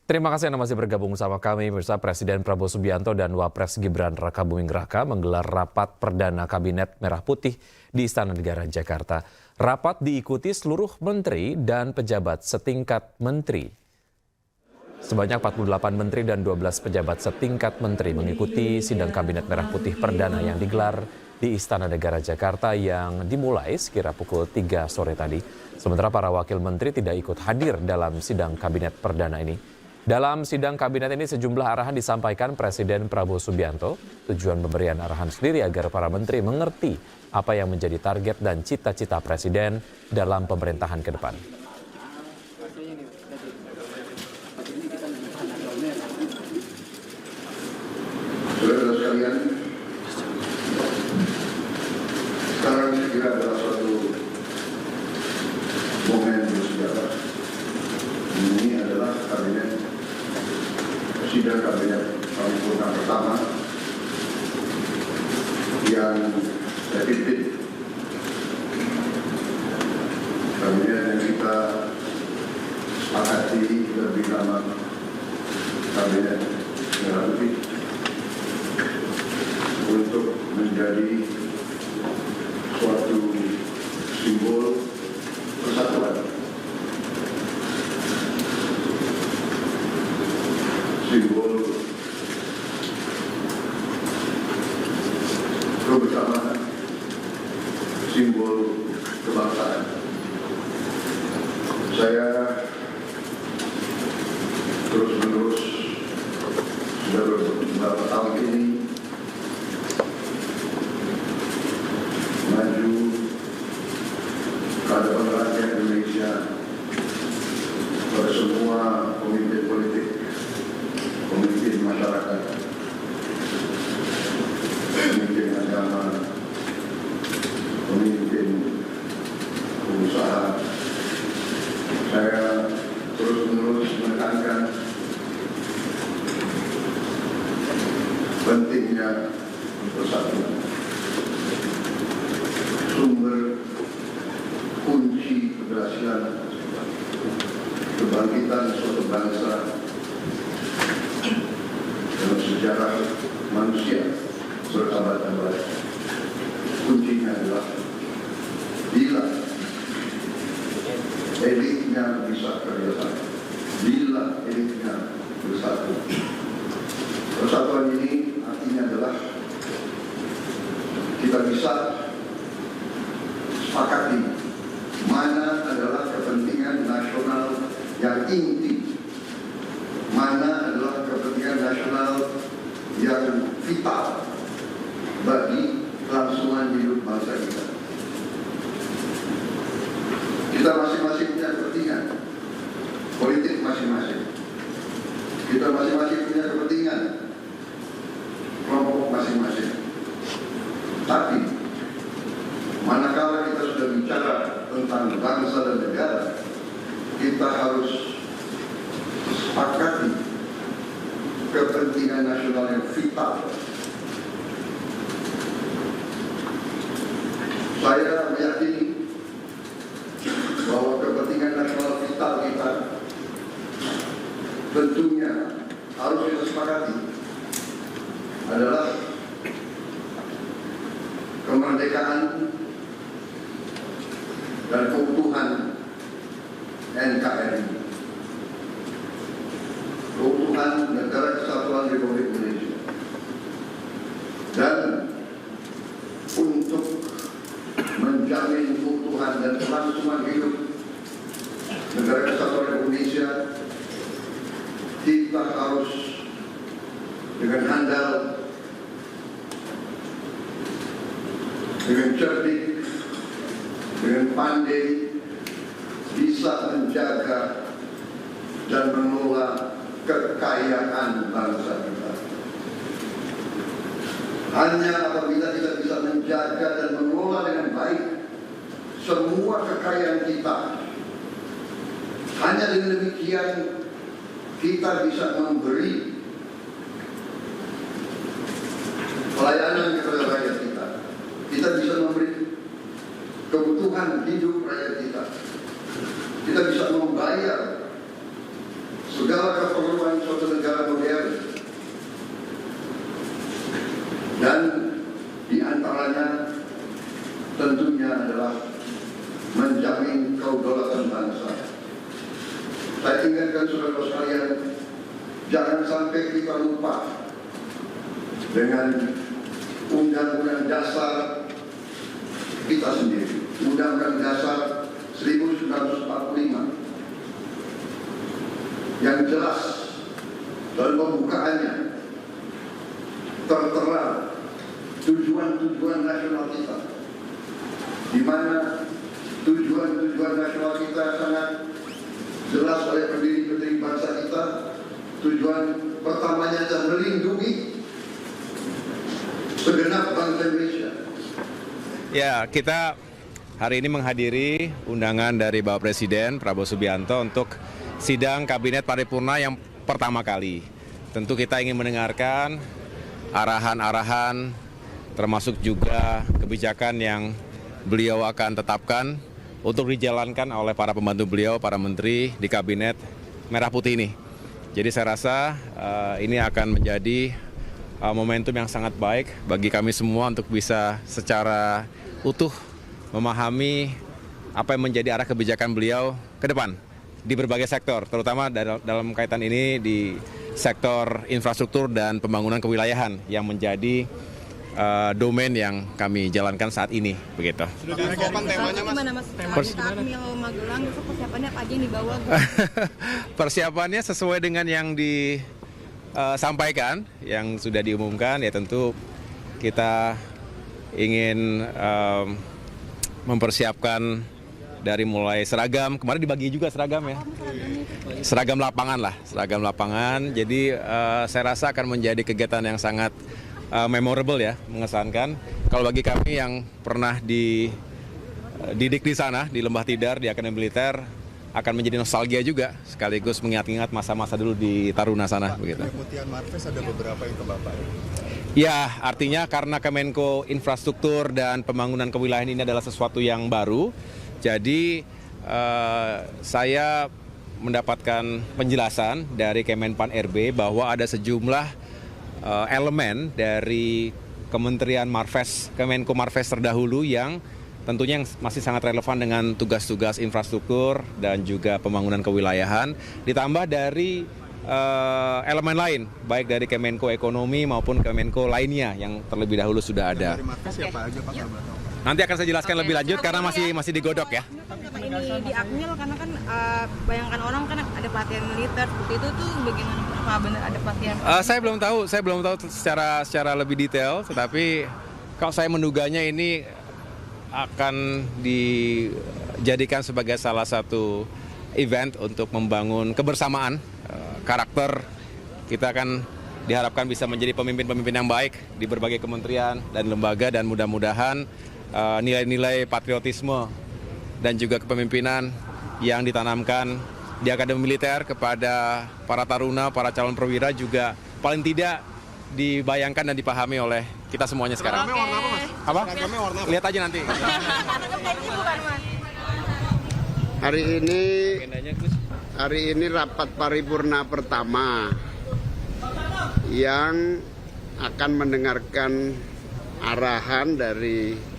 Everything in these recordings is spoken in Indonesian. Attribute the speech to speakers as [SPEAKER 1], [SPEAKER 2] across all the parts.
[SPEAKER 1] Terima kasih Anda masih bergabung bersama kami. Bersama Presiden Prabowo Subianto dan Wapres Gibran Rakabuming Raka menggelar rapat perdana Kabinet Merah Putih di Istana Negara Jakarta. Rapat diikuti seluruh menteri dan pejabat setingkat menteri. Sebanyak 48 menteri dan 12 pejabat setingkat menteri mengikuti sidang Kabinet Merah Putih perdana yang digelar di Istana Negara Jakarta yang dimulai sekira pukul 3 sore tadi. Sementara para wakil menteri tidak ikut hadir dalam sidang Kabinet perdana ini. Dalam sidang kabinet ini sejumlah arahan disampaikan Presiden Prabowo Subianto. Tujuan pemberian arahan sendiri agar para menteri mengerti apa yang menjadi target dan cita-cita Presiden dalam pemerintahan ke depan.
[SPEAKER 2] Saudara sekalian, sekarang saya kira adalah suatu momen bersejarah. Ini adalah sidang kabinet paripurna pertama yang saya pimpin. Kabinet yang kita sepakati lebih lama Kabinet Merah Putih untuk menjadi suatu simbol persatuan, simbol kebersamaan, simbol kebangsaan. Saya terus-menerus sudah beberapa tahun ini maju ke hadapan rakyat Indonesia, pada semua pemimpin politik, pemimpin masyarakat, pemimpin agama, pemimpin pengusaha. Saya terus-menerus menekankan pentingnya bersatu. Sumber kunci keberhasilan kebangkitan suatu bangsa dalam sejarah manusia berabad-abad, kuncinya adalah bila elitnya bisa kerjasama, bila elitnya bersatu. Persatuan ini artinya adalah kita bisa sepakati mana adalah kepentingan nasional yang inti, mana adalah kepentingan nasional yang vital bagi kelangsungan hidup bangsa kita. Kita masing-masing punya kepentingan politik masing-masing. Kita masing-masing punya kepentingan kelompok masing-masing. Tapi manakala kita sudah bicara tentang bangsa dan negara, kita harus sepakati kepentingan nasional yang vital. Saya meyakini bahwa kepentingan nasional vital kita tentunya harus kita sepakati adalah kemerdekaan dan keutuhan NKRI, keutuhan Negara Kesatuan Republik Indonesia, dan untuk menjamin keutuhan dan kelangsungan hidup Negara Kesatuan Republik Indonesia, kita harus dengan handal, dengan cerdik, dengan pandai bisa menjaga dan mengelola kekayaan bangsa kita. Hanya apabila kita bisa menjaga dan mengelola dengan baik semua kekayaan kita, hanya dengan demikian kita bisa memberi pelayanan kepada rakyat kita. Kita bisa memberi kebutuhan hidup rakyat kita. Kita bisa membayar segala keperluan menjamin kedaulatan bangsa. Saya ingatkan saudara sekalian, jangan sampai kita lupa dengan Undang-Undang Dasar kita sendiri, Undang-Undang Dasar 1945, yang jelas dalam pembukaannya tertera tujuan-tujuan nasional kita, di mana tujuan-tujuan nasional kita sangat jelas oleh pendiri-pendiri bangsa kita. Tujuan pertamanya adalah melindungi segenap bangsa Indonesia.
[SPEAKER 3] Ya, kita hari ini menghadiri undangan dari Bapak Presiden Prabowo Subianto untuk sidang Kabinet Paripurna yang pertama kali. Tentu kita ingin mendengarkan arahan-arahan, termasuk juga kebijakan yang beliau akan tetapkan untuk dijalankan oleh para pembantu beliau, para menteri di Kabinet Merah Putih ini. Jadi saya rasa ini akan menjadi momentum yang sangat baik bagi kami semua untuk bisa secara utuh memahami apa yang menjadi arah kebijakan beliau ke depan di berbagai sektor, terutama dalam kaitan ini di sektor infrastruktur dan pembangunan kewilayahan yang menjadi domain yang kami jalankan saat ini, begitu.
[SPEAKER 4] Sudah diinfokan temanya, Mas? Akmil Magelang itu persiapannya apa aja yang dibawa?
[SPEAKER 3] Persiapannya sesuai dengan yang disampaikan, yang sudah diumumkan, ya tentu kita ingin mempersiapkan dari mulai seragam, kemarin dibagi juga seragam ya. Seragam lapangan. Jadi saya rasa akan menjadi kegiatan yang sangat memorable ya, mengesankan. Kalau bagi kami yang pernah dididik di sana, di Lembah Tidar, di Akademi Militer, akan menjadi nostalgia juga, sekaligus mengingat-ingat masa-masa dulu di Taruna sana. Begitu.
[SPEAKER 5] Pemutihan Marves ada beberapa yang ke Bapak.
[SPEAKER 3] Ya, artinya karena Kemenko Infrastruktur dan Pembangunan Kewilayahan ini adalah sesuatu yang baru, jadi saya mendapatkan penjelasan dari Kemenpan RB bahwa ada sejumlah elemen dari Kementerian Marves, Kemenko Marves terdahulu yang tentunya masih sangat relevan dengan tugas-tugas infrastruktur dan juga pembangunan kewilayahan, ditambah dari elemen lain, baik dari Kemenko Ekonomi maupun Kemenko lainnya yang terlebih dahulu sudah ada.
[SPEAKER 5] Dari Marves siapa aja Pak?
[SPEAKER 3] Nanti akan saya jelaskan lebih lanjut karena masih digodok ya.
[SPEAKER 4] Ini di Akmil karena kan bayangkan orang kan ada pelatihan militer seperti itu tuh bagaimana? Apa benar ada pelatihan?
[SPEAKER 3] Saya belum tahu secara lebih detail, tetapi kalau saya menduganya ini akan dijadikan sebagai salah satu event untuk membangun kebersamaan, karakter. Kita akan diharapkan bisa menjadi pemimpin-pemimpin yang baik di berbagai kementerian dan lembaga, dan mudah-mudahan nilai-nilai patriotisme dan juga kepemimpinan yang ditanamkan di Akademi Militer kepada para taruna, para calon perwira juga paling tidak dibayangkan dan dipahami oleh kita semuanya sekarang.
[SPEAKER 5] Seragamnya warna apa, Mas?
[SPEAKER 3] Apa?
[SPEAKER 5] Seragamnya warna apa?
[SPEAKER 3] Lihat aja nanti.
[SPEAKER 6] Hari ini rapat paripurna pertama yang akan mendengarkan arahan dari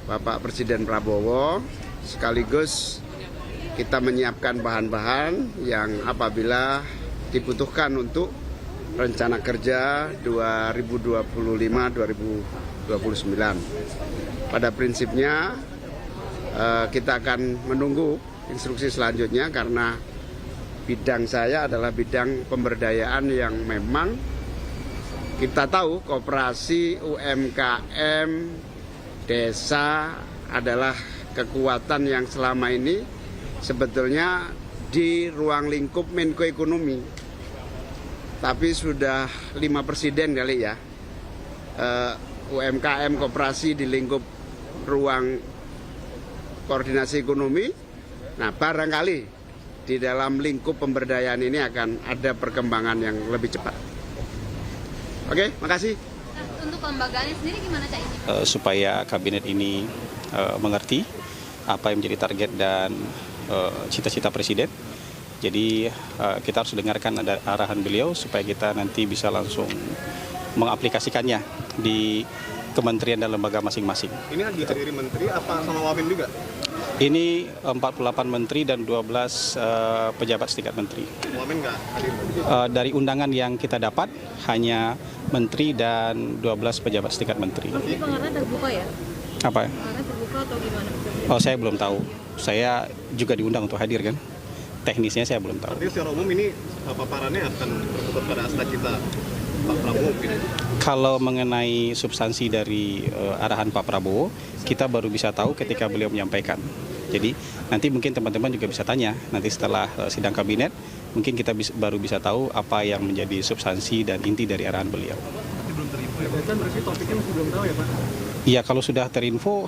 [SPEAKER 6] Bapak Presiden Prabowo, sekaligus kita menyiapkan bahan-bahan yang apabila dibutuhkan untuk rencana kerja 2025-2029. Pada prinsipnya kita akan menunggu instruksi selanjutnya karena bidang saya adalah bidang pemberdayaan yang memang kita tahu koperasi, UMKM, desa adalah kekuatan yang selama ini sebetulnya di ruang lingkup Menko Ekonomi. Tapi sudah 5 presiden kali ya, UMKM koperasi di lingkup ruang koordinasi ekonomi. Nah, barangkali di dalam lingkup pemberdayaan ini akan ada perkembangan yang lebih cepat. Oke, makasih.
[SPEAKER 7] Untuk kelembagaannya sendiri gimana Cak ini?
[SPEAKER 8] Supaya kabinet ini mengerti apa yang menjadi target dan cita-cita presiden. Jadi kita harus dengarkan ada arahan beliau supaya kita nanti bisa langsung mengaplikasikannya di kementerian dan lembaga masing-masing.
[SPEAKER 5] Ini dihadiri menteri apa sama Wabim juga?
[SPEAKER 8] Ini 48 menteri dan 12 pejabat setingkat menteri.
[SPEAKER 5] Wamen nggak hadir?
[SPEAKER 8] Dari undangan yang kita dapat hanya menteri dan 12 pejabat setingkat menteri.
[SPEAKER 4] Tapi pengarah terbuka ya?
[SPEAKER 8] Apa?
[SPEAKER 4] Pengarah terbuka atau gimana?
[SPEAKER 8] Oh, saya belum tahu. Saya juga diundang untuk hadir kan. Teknisnya saya belum tahu.
[SPEAKER 5] Artinya secara umum ini paparannya akan berkutat pada aspek kita Pak Prabowo mungkin.
[SPEAKER 8] Kalau mengenai substansi dari arahan Pak Prabowo, kita baru bisa tahu ketika beliau menyampaikan. Jadi nanti mungkin teman-teman juga bisa tanya, nanti setelah sidang kabinet, mungkin kita baru bisa tahu apa yang menjadi substansi dan inti dari arahan beliau.
[SPEAKER 5] Tapi belum terinfo ya? Kan berarti topiknya masih belum tahu ya Pak?
[SPEAKER 8] Iya, kalau sudah terinfo,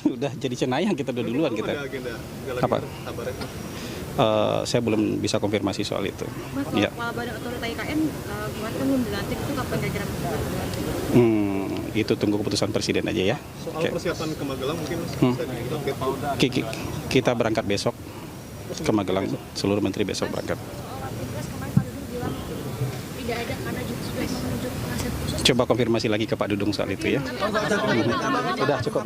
[SPEAKER 8] udah jadi cenayang kita udah duluan kita.
[SPEAKER 5] Ada agenda,
[SPEAKER 8] Apa?
[SPEAKER 5] kabarnya?
[SPEAKER 8] Saya belum bisa konfirmasi soal itu.
[SPEAKER 4] Mas, kalau
[SPEAKER 8] Ya.
[SPEAKER 4] kepala badan otorita IKN kemarin kan belum dilantik, itu kapan kira-kira dilantik?
[SPEAKER 8] Itu tunggu keputusan presiden aja ya.
[SPEAKER 5] Soal
[SPEAKER 8] Oke.
[SPEAKER 5] persiapan ke Magelang mungkin bisa diupdate.
[SPEAKER 8] Kita berangkat besok ke Magelang, seluruh menteri besok berangkat.
[SPEAKER 7] Kemarin Pak Dudung bilang tidak ada karena juga sudah menunjuk penasihat khusus.
[SPEAKER 8] Coba konfirmasi lagi ke Pak Dudung soal itu ya. Udah cukup.